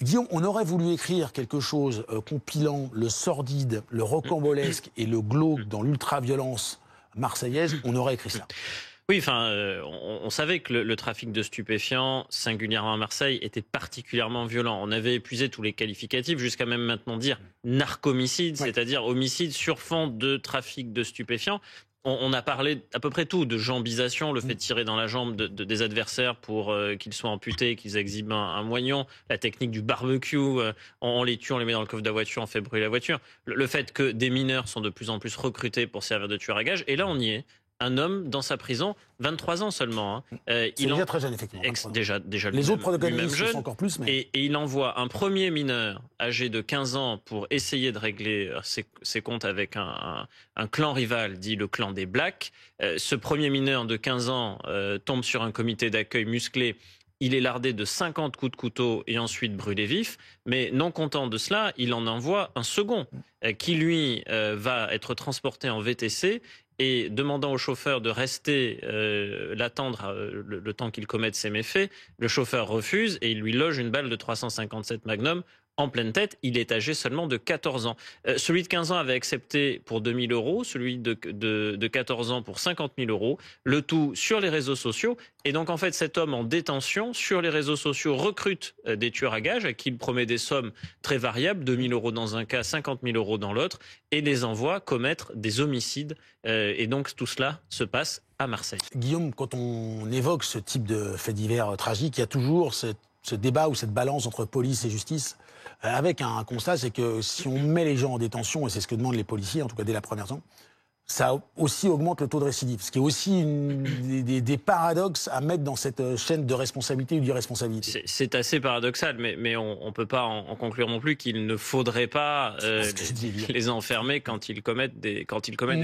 Guillaume, on aurait voulu écrire quelque chose compilant le sordide, le rocambolesque et le glauque dans l'ultra-violence marseillaise, on aurait écrit ça. Oui, enfin, on savait que le trafic de stupéfiants, singulièrement à Marseille, était particulièrement violent. On avait épuisé tous les qualificatifs, jusqu'à même maintenant dire narcomicide, c'est-à-dire homicide sur fond de trafic de stupéfiants. On a parlé à peu près tout, de jambisation, le fait de tirer dans la jambe des adversaires pour qu'ils soient amputés, qu'ils exhibent un moignon, la technique du barbecue, on les tue, on les met dans le coffre de la voiture, on fait brûler la voiture. Le fait que des mineurs sont de plus en plus recrutés pour servir de tueurs à gages, et là on y est. Un homme dans sa prison, 23 ans seulement. C'est déjà très jeune, effectivement. Déjà les autres protagonistes jeune, sont encore plus. Mais... Et il envoie un premier mineur âgé de 15 ans pour essayer de régler ses comptes avec un clan rival, dit le clan des Blacks. Ce premier mineur de 15 ans tombe sur un comité d'accueil musclé. Il est lardé de 50 coups de couteau et ensuite brûlé vif. Mais non content de cela, il en envoie un second qui, lui, va être transporté en VTC. Et demandant au chauffeur de rester l'attendre le temps qu'il commette ses méfaits, le chauffeur refuse et il lui loge une balle de 357 Magnum en pleine tête. Il est âgé seulement de 14 ans. Celui de 15 ans avait accepté pour 2 000 euros, celui de 14 ans pour 50 000 euros, le tout sur les réseaux sociaux. Et donc en fait, cet homme en détention sur les réseaux sociaux recrute des tueurs à gages à qui il promet des sommes très variables, 2 000 euros dans un cas, 50 000 euros dans l'autre, et les envoie commettre des homicides. Et donc tout cela se passe à Marseille. Guillaume, quand on évoque ce type de fait divers tragique, il y a toujours ce débat ou cette balance entre police et justice, avec un constat, c'est que si on met les gens en détention, et c'est ce que demandent les policiers, en tout cas dès la première temps, ça aussi augmente le taux de récidive, ce qui est aussi des paradoxes à mettre dans cette chaîne de responsabilité ou d'irresponsabilité. C'est assez paradoxal, mais on ne peut pas en conclure non plus qu'il ne faudrait pas les enfermer quand ils commettent des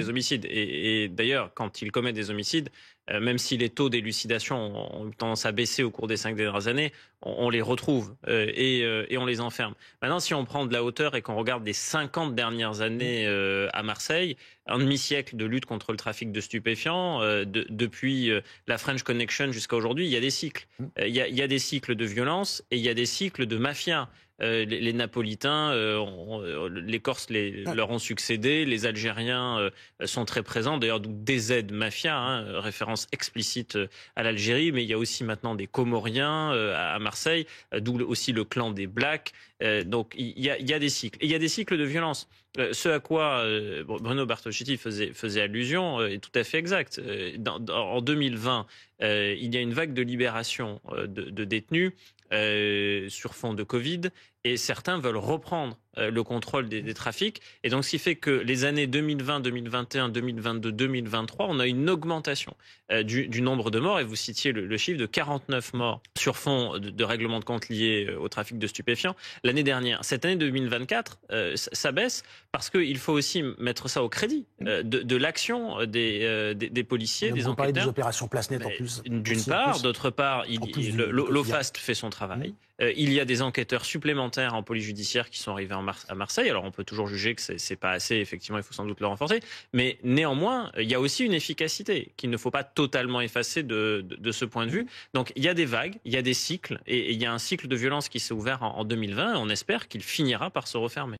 homicides. Et d'ailleurs, quand ils commettent des homicides, même si les taux d'élucidation ont tendance à baisser au cours des 5 dernières années, on les retrouve et on les enferme. Maintenant, si on prend de la hauteur et qu'on regarde les 50 dernières années à Marseille, un demi-siècle de lutte contre le trafic de stupéfiants, depuis la French Connection jusqu'à aujourd'hui, il y a des cycles. Il y a des cycles de violence et il y a des cycles de mafia. Les Napolitains, les Corses leur ont succédé, les Algériens sont très présents, d'ailleurs d'où DZ Mafia, référence explicite à l'Algérie, mais il y a aussi maintenant des Comoriens à Marseille, d'où aussi le clan des Blacks. Donc il y a des cycles. Et il y a des cycles de violence. Ce à quoi Bruno Bertocchetti faisait allusion est tout à fait exact. En 2020, il y a une vague de libération de détenus sur fond de Covid, et certains veulent reprendre le contrôle des trafics. Et donc, ce qui fait que les années 2020, 2021, 2022, 2023, on a une augmentation du nombre de morts. Et vous citiez le chiffre de 49 morts sur fond de règlement de compte liés au trafic de stupéfiants l'année dernière. Cette année 2024, ça baisse parce qu'il faut aussi mettre ça au crédit de l'action des policiers, des enquêteurs. On parlait des opérations place nette en plus. D'une part, d'autre part, l'OFAST fait son travail. Il y a des enquêteurs supplémentaires en police judiciaire qui sont arrivés à Marseille. Alors on peut toujours juger que c'est pas assez, effectivement, il faut sans doute le renforcer. Mais néanmoins, il y a aussi une efficacité qu'il ne faut pas totalement effacer de ce point de vue. Donc il y a des vagues, il y a des cycles, et il y a un cycle de violence qui s'est ouvert en 2020. Et on espère qu'il finira par se refermer.